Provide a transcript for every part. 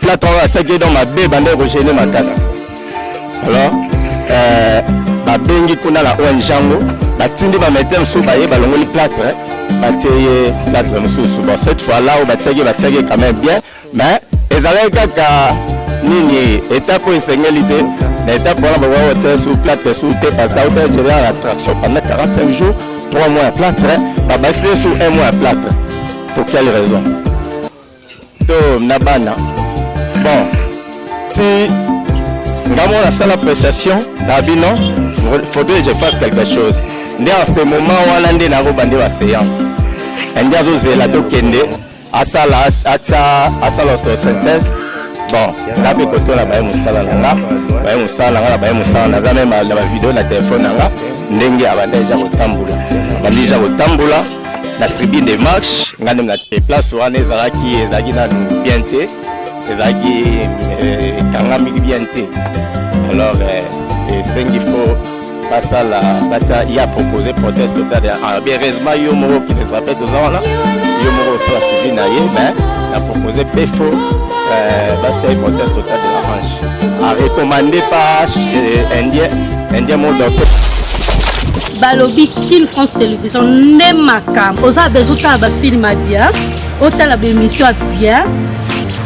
plâtre ça qui est dans ma baie bande rejeter ma casse alors babengi kuna la ONG batindi ba mettre sous baye balongoli plâtre batie plâtre mususu bon cette fois là on batie quand même bien mais ezalaki kaka nini étape esengeli l'étape pour la voiture sous plâtre sous thé parce que la hauteur gérer l'attraction pendant 45 jours 3 mois à plâtre bah baxer sous 1 mois à plâtre pour quelle raison to nabana bon si vraiment la salle appréciation d'abino faudrait que je fasse quelque chose mais en ce moment on a ndé na robande la séance ndiazo zela to kende asala synthèse bon là pe koto la baye musala nanga baye musala nanga baye musala naza même na ba vidéo na téléphone nanga ndenge abanda déjà kotambula bandi déjà kotambula la tribune de marche ngane na place wana ezalaki na bien te ezalaki kangami bien te alors c'est qu'il faut passer à la il a proposé proteste totale bien heureusement yo moko qui ne s'appelle tout ça là yo moko ça suivi na ye mais a proposé PFO c'est une proteste totale de la range a recommandé par indien mon docteur balobi King France Télévision ne makam oza bezuta ba film bien otala ba émission bien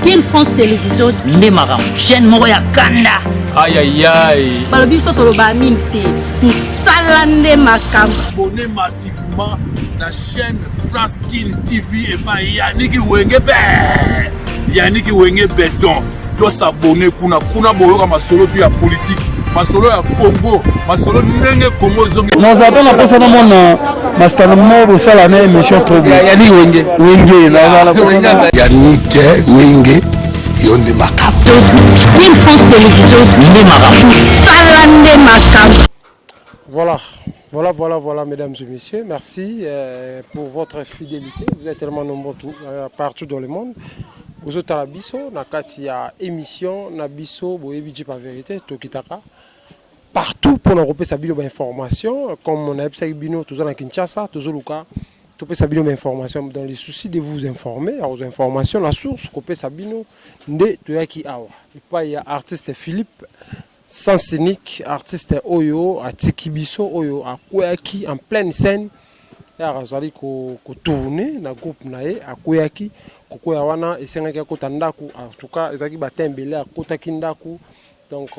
King France Télévision ne makam chaîne moko ya kanda aïe aïe aïe balobi so to ba minte tout sala ne makam abonnez massivement la chaîne France King TV et pas Yannick Wenge Béton doit s'abonner kuna boyoka masolo puis ya politique masolo ya Congo masolo ndenge Congo zongi nous avons la personne au monde mastan mo ça la même émission trop bien Yannick Wenge na Yannick Wenge yonde makam King France Télévision ne makam sala ne makam Voilà, mesdames et messieurs, merci pour votre fidélité. Vous êtes tellement nombreux partout dans le monde. Vous êtes à la biso, na kati ya émission, na biso, boyebi pas vérité, tokitaka. Partout pour nous repérer sa vidéo d'information, comme on a appelé bino, toujours dans Kinshasa, toujours Luka, tout peut sa vidéo d'information dans les soucis de vous informer, aux informations, la source, copé sa bino, de toyaki awa. Et pas il y a artiste Philippe. Sans scénique, artiste Oyo, à Tikibiso, Oyo, à Kouyaki, en pleine scène. Et à Razali, ko tourner, na groupe nae, à Kouyaki, Kokoyawana, et c'est un gars qui Tandaku, en tout cas, ils ont battu à Kotakindaku. Donc,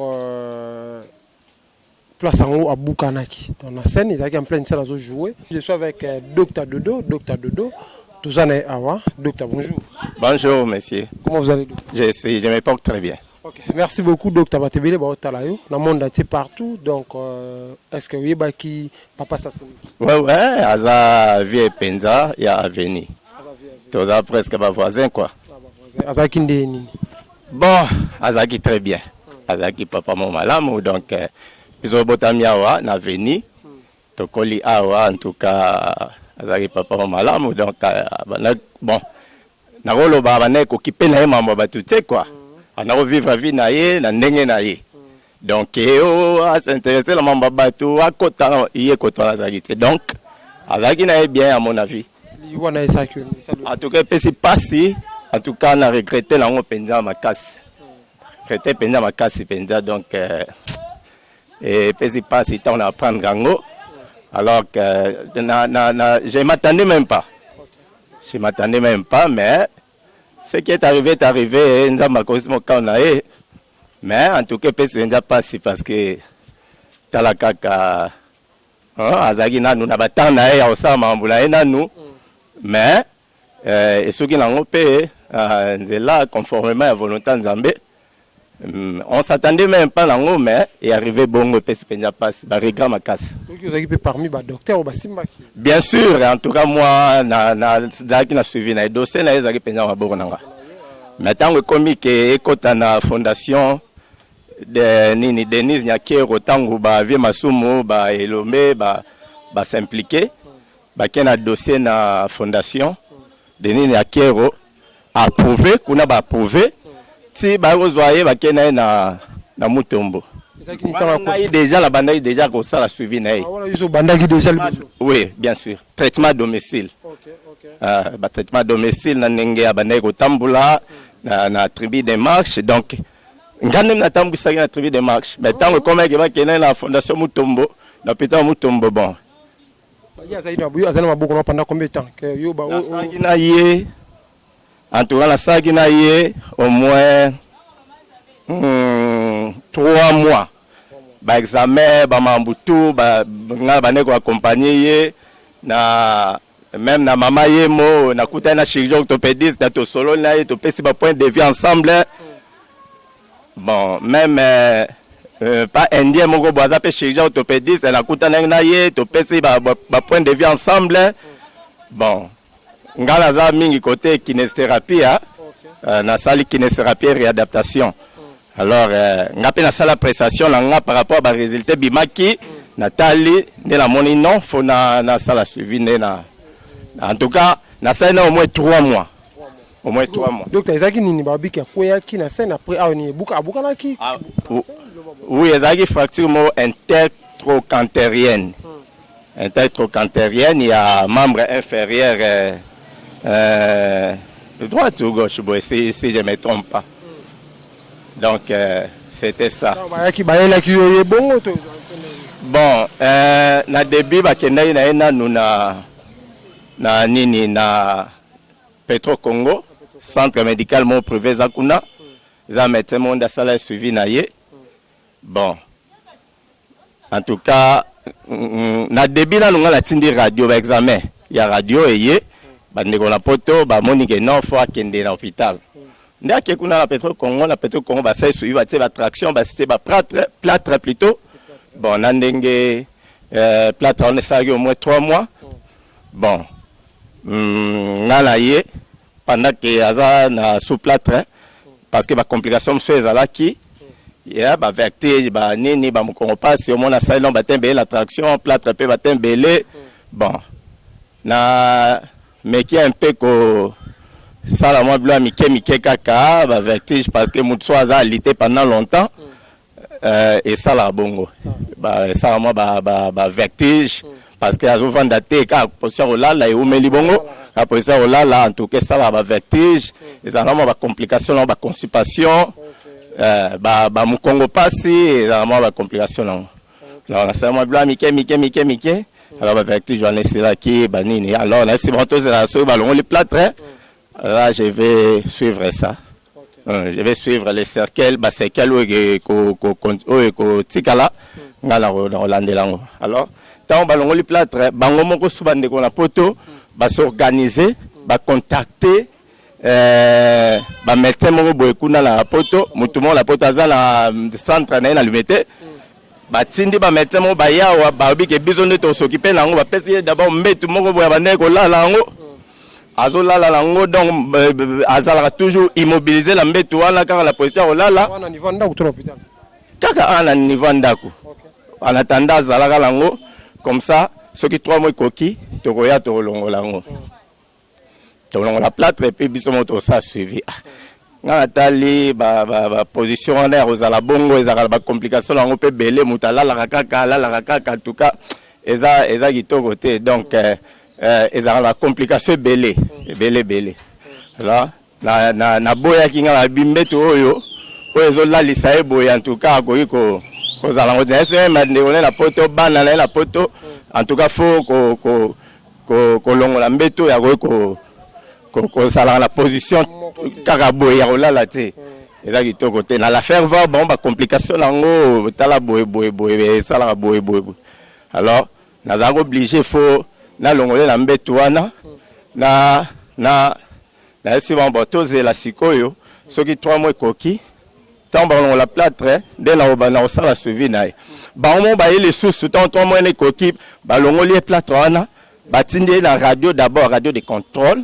place en haut à Bukanaki. Dans la scène, ils ont en pleine scène à jouer. Je suis avec Dr Dodo, Touzane Awa. Docteur, bonjour. Bonjour, monsieur. Comment vous allez, docteur? Je me porte très bien. Okay. Merci beaucoup, Docteur Batebele. Dans le monde entier partout. Donc, est-ce que vous avez qui papa ça? Ouais, Aza vie Penza, il y a Aveni. Tu as presque ma voisin, quoi. Aza qui est bon, Aza qui très bien. Aza qui papa mon malam, donc, ils ont botami awa, na Aveni. Tokoli awa, en tout cas, Aza qui papa mon malam, donc, bon, na rolo babane ko kipe na mambo batute quoi. On a vivre la vie naïe, na ndenge naïe. Donc, on s'intéresser à mon bateau, à côté, il est côté la zagité. Donc, Azaki naïe bien, à mon avis. En tout cas, c'est passé. En tout cas, on a regretté la penza ma casse. Regretté penza ma casse, penza. Donc, et c'est passé, on a prendre gango. Alors que, je ne m'attendais même pas. Je ne m'attendais même pas, mais. Ce qui est arrivé, mais en tout cas, c'est déjà passé parce que Talakaka, Azagina, nous n'avons pas de Osama, mais ceux qui l'ont payé, c'est là, conformément à la volonté de Zambé. On ne s'attendait même pas là, mais il est arrivé bon, c'est déjà passé, regret ma casse. Vous avez parmi les docteurs ou bien sûr, en tout cas, moi, je suivi les dossiers, je suis venu mais tant que comique et la fondation de Denise Nyakero, tant que ba vie masumo, ba elomé, ba s'impliquer, ba ken a dossier na fondation Denise Nyakero approuvé, qu'on a approuvé, si ba rezoyer ba ken na mutombo. Déjà la bande déjà comme ça la suivi naï. Oui, bien sûr. Traitement à domicile. Traitement à domicile na nenge ya bande ko tambula na tribu de marche donc ngane na tambusaki na tribu de marche mais tant comme que ba kena na fondation Mutombo na peta Mutombo bon ya zaidi na buyo azana maboko na pendant combien de temps que yo ba na ye en tout cas la saki na ye au moins 3 mois ba examen ba mambutu ba ngala bane ko accompagner ye na même na mama yemo na kuta na chirurgien orthopédiste na to solo na ye to pesi ba point de vue ensemble bon même pas indien moko boza pe chirurgien orthopédiste na kuta na ye to pesi ba point de vue ensemble bon ngala za mingi côté kinésithérapie na sali kinésithérapie réadaptation alors ngape na sala prestation na par rapport à résultat bimaki Nathalie de la moni non faut na sala suivi na en tout cas na sala au moins 3 mois au moins 3 mois docteur ezaki nini babiki akoya ki na scène après aoni buka na ki oui ezaki fracture mo intertrochantérienne intertrochantérienne il y a membre inférieur droite ou gauche bon si je me trompe pas donc c'était ça bon na début bakendaki na ye nanu na nini na Petro Congo centre médical mo privé za kuna za médecin monde asala suivi na ye bon en tout cas na début na nunga la tindi radio ba examen ya radio eye bandeko na poto ba monique non faut akende na hôpital ndake kuna na Petro Congo ba sai suivi ba tie ba traction ba cité ba plâtre plutôt bon na ndenge plâtre on est au moins 3 mois bon ngala ye pendant que aza na sous plâtre parce que ba complication monsieur ezalaki ya ba vertige ba nini ba mukongo passe au moins na salon ba tembele la traction plâtre pe ba tembele bon na meki un peu ko sala moi blo mike kaka ba vertige parce que mutu aza alité pendant longtemps et ça la bongo ba ça moi ba vertige parce que azo vanda te ka position là et umeli bongo la position là en tout cas ça va vertige et ça vraiment ba complication ba constipation ba mukongo pasi et ça vraiment ba complication là on a ça moi bla mike alors ba vertige on est là qui ba nini alors là c'est bon tous là sur ballon les plâtres là je vais suivre ça. Je vais suivre les cercles, bah c'est quel ko tikala ngala Hollande lango. Alors tant balongo li plâtre bango moko subande ko na poto ba s'organiser, ba contacter ba médecin moko boye kuna na poto, mutumo la poto za na centre na lumete. Ba tindi ba médecin moko ba yawa ba bi ke besoin de to s'occuper nango ba pesi d'abord mbetu moko boye ba ndeko la lango. Azola la lango donc azala toujours immobiliser la mbeto wana kaka la position olala wana niveau ndako to l'hôpital kaka ana niveau ndako en attendant azala la lango comme ça ceux qui 3 mois koki tokoya to longo lango to longo la plâtre et puis biso moto ça suivi ngana tali ba position wana ozala bongo ezala ba complication lango pe belé mutala la kaka en tout cas eza kitoko te donc ils ont la complication belé alors na boya kinga la bimbeto oyo oyo la lisae boya en tout cas ko zala ngo ese mande on la poto bana la poto en tout cas faut ko longola mbeto ya ko sala la position kaka boya ola la te eza kitoko te na la faire voir bon ba complication nango tala boye sala boye alors na obligé faut na longole na mbeto wana na esi bambotoze la sikoyo soki 3 mois koki tant ba la plâtre de na obana osala suivi na ba mo ba ile susu tant 3 mois ne koki ba longole plâtre wana batindi na radio d'abord radio de contrôle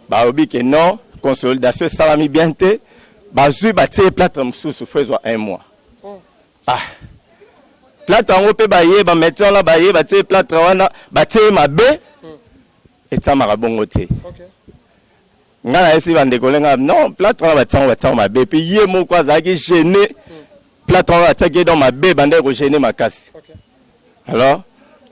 ba obi que non consolidation salami bien te ba zu ba tie plâtre mususu faisons 1 mois plâtre ngo pe ba ye ba médecin la ba ye ba tie plâtre wana ba tie mabe et ça m'a bongo te ngana esi bande kolenga non plâtre wana ba tie mabe puis ye moko azaki gêné plâtre wana attaqué dans mabe bande ko gêné makasi alors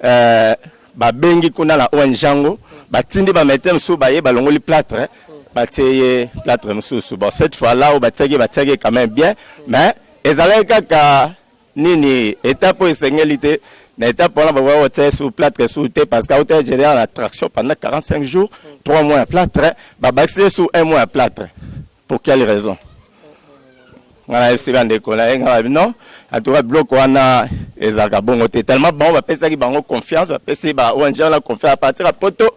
ba bengi kuna la onjango ba tindi ba médecin so ba ye ba longoli plâtre batie plâtre mususu. Bon, cette fois-là, au batie quand même bien, mais ezalaki kaka nini étape essentialité na étape pour la voir sous plâtre sous thé parce qu'à hauteur générale l'attraction pendant 45 jours, 3 mois à plâtre, baxer sous 1 mois à plâtre. Pour quelle raison? Non, en tout cas, bloc on a bon, tellement bon, on va passer qui bango confiance, on va passer ONG on a confiance à partir à poto,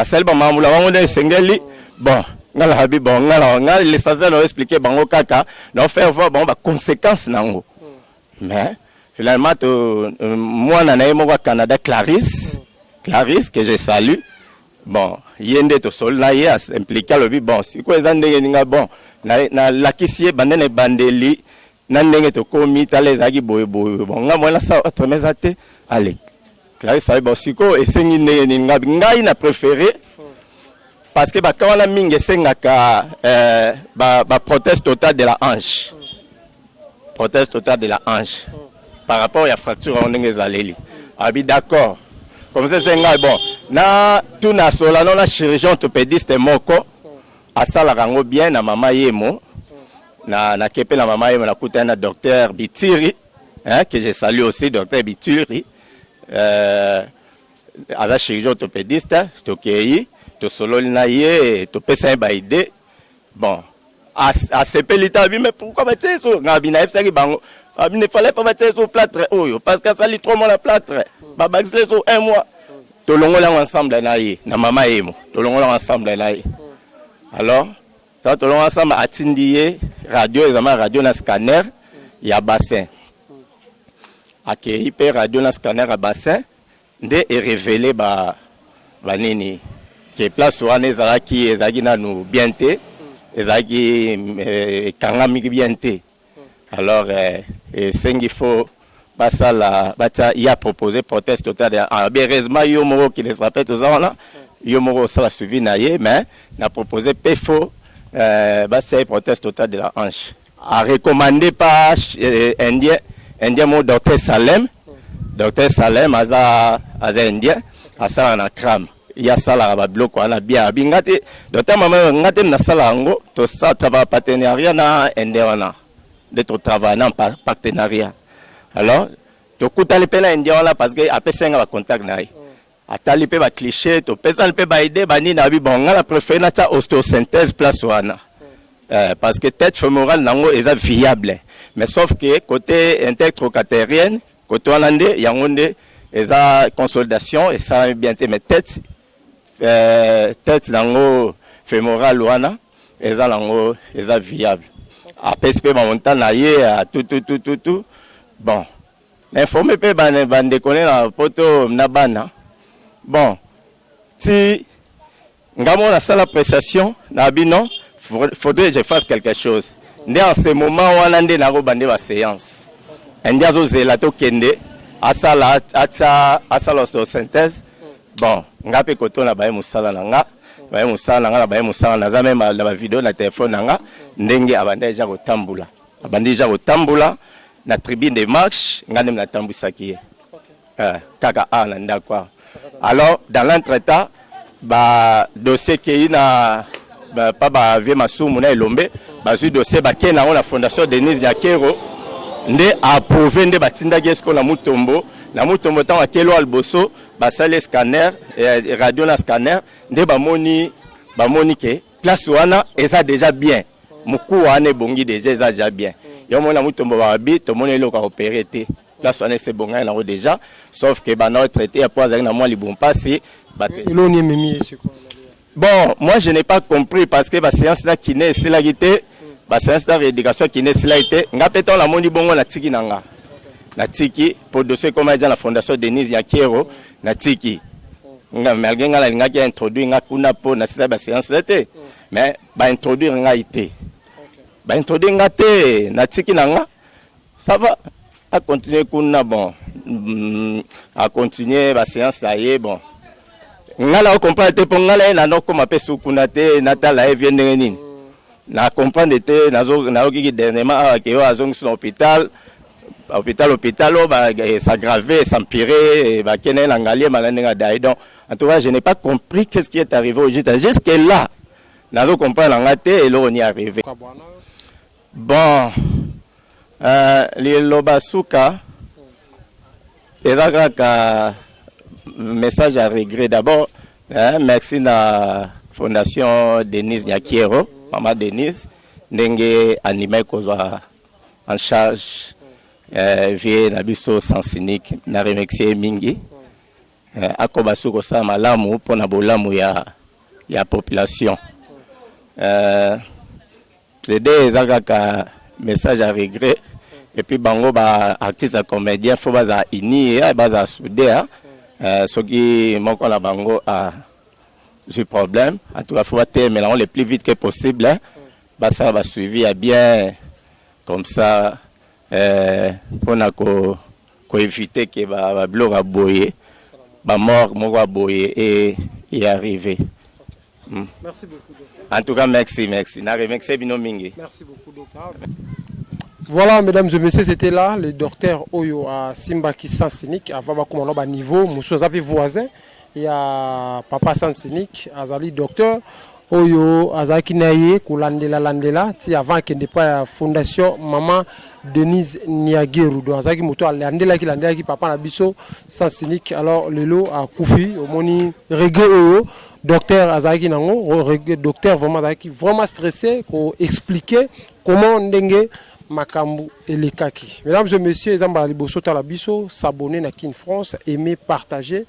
celle mamoula on est singeli, bon, ngala habi bon, ngala l'essentiel on expliquer bango kaka, on fait voir bon conséquences nango. Mais finalement moi nanaye mo Canada Clarisse que je salue. Bon, yende to sol na ye impliqué le bon, si quoi ezandenge ninga bon, na lakisie bandene bandeli na ndenge to komi talezaki boye bon nga mwana sa autre mesate allez Clarisse ça bon siko esengi ndenge ninga ngai na préféré parce que quand on a mingi sengaka proteste totale de la hanche. Proteste totale de la hanche par rapport à la fracture on ndenge zaleli. Abi d'accord. Comme ça, c'est bon. Na tout na sola non la chirurgien orthopédiste moko asala rango bien na mama yemo na kepe na mama yemo na kuta na docteur Bitiri hein que je salue aussi docteur Bitiri asa chirurgien orthopédiste to kei to solo na ye to pesa ba idée bon a sepelita bi mais pourquoi ba tseso ngabi na efsaki bango il ne fallait pas mettre sur plâtre parce que ça lit trop mon plâtre babaxer sur 1 mois to longola ensemble na ye na mama yemo to longola ensemble na ye alors ça to longola ensemble atindie radio examen radio na scanner ya bassin akei pe radio na scanner à bassin nde est révélé ba nini que place wana ezaki na nu bienté ezaki kangami bienté. Alors, il faut il a proposé proteste totale. Heureusement, il y a un qui les rappelle tous là. Il y a un ça va suivi mais il a proposé PFO proteste totale de la hanche. A recommandé par Indien mon docteur Salem, Indien, à ça na crame. Il y a ça là bloc on a bien bingate. Docteur maman ngate na sala ngo to ça travail partenariat na Indien d'être travaillant en partenariat. Alors, tu as les peines indiens là parce que après 5 ans de contact naï. Atali pe ba cliché, tu peux pas ba aider bani na bi bon la préféré na ta ostéosynthèse place wana. Parce que tête fémorale nango est viable. Mais sauf que côté intertrocatérienne, côté hollandais, yangonde eza consolidation et ça bien mais tête nango fémorale wana eza nango eza viable. A PSP montant na ye à tout bon informer pe ban déconner na poto na bana bon si ngamo na sala prestation na bino faudrait que je fasse quelque chose ndé en ce moment wana ndé na ko bande ba séance ndiazo zela to kende asala synthèse bon ngape koto na baye musala na nga baye musala na za même la vidéo na téléphone nga ndenge abanda deja kotambula na tribune de marche ngane na tambusaki kaka na ndakwa. Alors dans l'entretemps dossier qui na pas vie masumu na elombe dossier bakena na fondation Denise Nyakero nde approuvé nde batinda gesko na mutombo tant akelo alboso basale scanner radio na scanner nde bamoni ke place wana eza déjà bien muku wana bongi déjà bien yo mona mutombo babi to mona eloko opérer te place wana c'est bon na déjà sauf que na traité après avec na moi libompasi iloni memi c'est quoi? Bon, moi je n'ai pas compris parce que la séance là qui n'est la guité, la séance de rééducation qui n'est la guité, nga péton la moni bongo na tiki nanga. Na tiki pour dossier comme la fondation Denise Nyakero na tiki. Nga malgré nga la nga qui a introduit nga kuna po na la séance là mais ba introduire nga ité. Ba introduire nga té na tiki nanga. Ça va à continuer kuna bon à continuer la séance ça y est bon. Ngala comprendre te pongala na no koma pesu kuna te natala e vient nini na comprendre te nazo ki dernièrement ke yo azong sur hôpital s'aggraver s'empirer ba kene na ngalie malanga dai donc en tout cas je n'ai pas compris qu'est-ce qui est arrivé au juste là nazo comprendre nga te et l'on y arrivé. Bon, les lobasuka, et là, message à regret d'abord. Merci à la Fondation Denise Nyakiero, Maman Denise, Nenge animé kozwa en charge vie nabiso sans cynique, na remercier mingi. Akobasu kosa malamu pour na bolamu ya population. Les deux ezaka message à regret et puis bango ba artiste comédien faut baza ini baza soudé ce qui moko la bango a du problème en tout cas faut terminer le plus vite que possible bah ça va suivi bien comme ça pour na ko éviter que ba bloc a boyer ba mort moko a boyer et y arriver. Merci beaucoup. En tout cas, merci. Merci beaucoup, docteur. Voilà, mesdames et messieurs, c'était là le docteur Oyo à Simbaki Sans Cynique, à Vabakoumanoba niveau, Moussou Zapi voisin, et à Papa Sans Cynique, Azali docteur Oyo, Azaki Naye, Landela, avant qu'il n'y ait pas la fondation Maman Denise Niageru, donc Azaki Moto, Landela qui Papa Nabiso Sans Cynique, alors le lot à Koufi, au Moni Reggae Oyo. Docteur Azaki Nango, docteur vraiment stressé pour expliquer comment Ndenge Makambu et les Kaki. Mesdames et messieurs, Zamba Liboso Talabiso, s'abonner à Kin France, aimer, partager.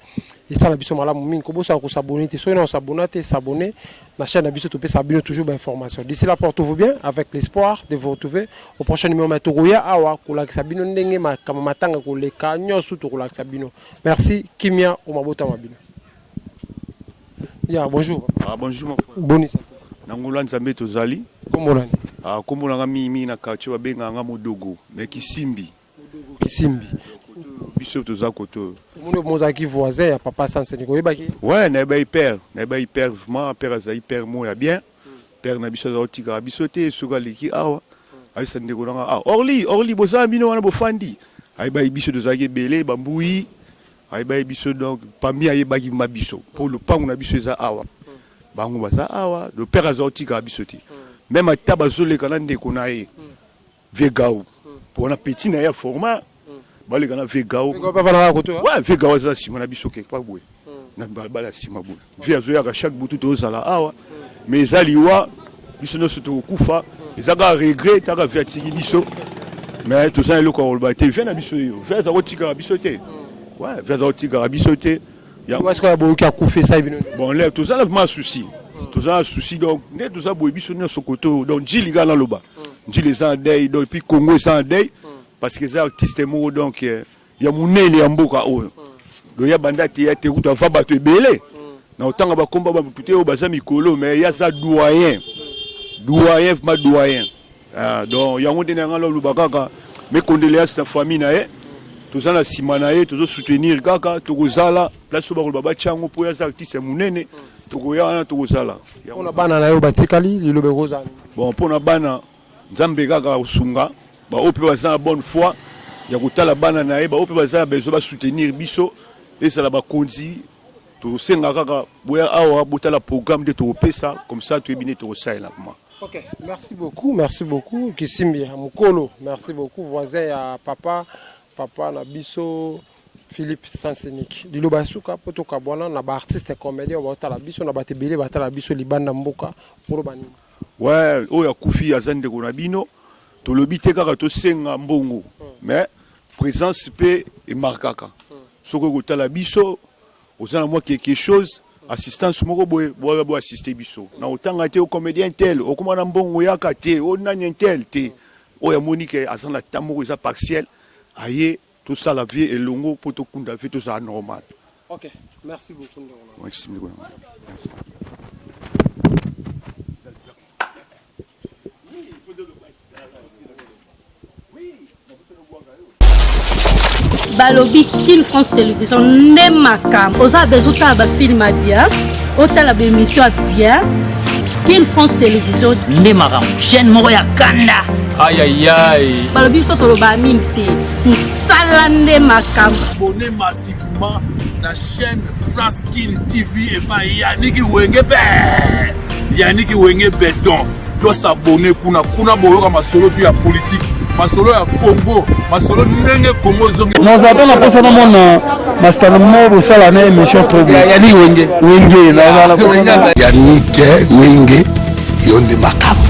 Et ça, la biso malamu mingi, kobo sa ko s'abonner, soit on s'abonner, la chaîne Abiso Topé s'abonner toujours d'informations. D'ici là, portez-vous bien, avec l'espoir de vous retrouver au prochain numéro de Togoya Awa, Koulak Sabino Ndenge, Matanga Koleka, Nyosu Togoulak Sabino. Merci, Kimia, Omabota Mabino. Yeah, bonjour. Bonjour mon frère. Bonisa. Nangola Nzambe tozali. Komolani. Komolanga mi na quartier babenga nga modogo, mais Kisimbi. Modogo Kisimbi. Biso tozakoto. Mono mozaki voisin ya Papa Sanseni ko yebaki. Ouais, na ba hyper vraiment père za hyper mo ya bien. Père na biso za otika biso te suka leki awa. Ai sande ko nga Orly boza bino wana bofandi. Ai ba biso tozaki belé bambui. Aïe biso donc parmi aïe bagi mabiso pour le pango na biso za awa bango baza awa le père azotika bisoti même à tabazole kanande konae vegao pour na petit na ya format bale kana vegao ouais vegao za sima na biso quelque part boue na bala sima boue via ya chaque butu to zala awa mais aliwa biso no soto kufa ezaka regret taka via tiki biso mais tout ça le ko ba te vient na biso yo via za otika bisote. Ouais, vers Otiga, Abisoté. Est-ce qu'il y a beaucoup qui a couffé ça? Bon, là, tout ça, c'est un souci. Tout ça, un souci. Donc, tout ça, Boibisonné, Sokoto, donc, Djili Gana Loba. Djili Zandei, donc, puis Congo Zandei, parce que les artistes, donc, il y a mon nez, il y a un boka. Donc, il y a Banda, il y a Teruta, il va te belé. Dans le temps, il y a un combat, il y a un bazar Mikolo, mais il y a ça doyen. Doyen, ma doyen. Donc, il y a un dénégant, mais condoléances à la famille, tout ça la simanae tout soutenir kaka tokozala place ba baba chango pour les artistes munene tokoya tokozala on a bana na yo batikali lilobe kozala bon pour na bana nzambe kaka usunga ba ope baza bonne foi ya kotala bana na ye ba ope baza besoin ba soutenir biso et ça la ba konzi to senga kaka boya awa botala programme de to pesa comme ça tu ebine to ça là moi. OK, merci beaucoup Kisimbi Mukolo, merci beaucoup voisin à Papa Nabiso Philippe Sansenic. Liloba suka poto kabwana na ba artiste comédien ba tala biso na batebele ba tala biso libanda mboka pour bani. Ouais, oya kufi azande ko na bino to lobite kaka to senga mbongo. Mais présence pe et markaka. Soko ko tala biso ozana moi quelque chose assistance moko boye bo assister biso. Na otanga te o comédien tel, o komana mbongo yaka te, o nani tel te. Oya monique azana tamoko za partiel. Aïe, tout ça, la vie est longue pour tout le monde, tout ça normal. Ok, merci beaucoup. Merci. Balobi Kin France Télévision ne makam. Osa bezuta ba film bien, otala ba émission bien. Kin France Télévision ne makam. Chaîne Moroya Kanda. Aïe. Balobi so toloba minte. Musalande makam. Abonnez massivement la chaîne France Kin TV et pas Yannick Wengebe. Yannick Wenge Béton. Doit s'abonner kuna boyoka masolo puis ya politique. Masolo ya Congo, masolo ndenge Congo zongi. Nous avons la personne mon master mo sala na émission trop bien. Yannick Wenge Wenge na Yannick Wenge yonde makam.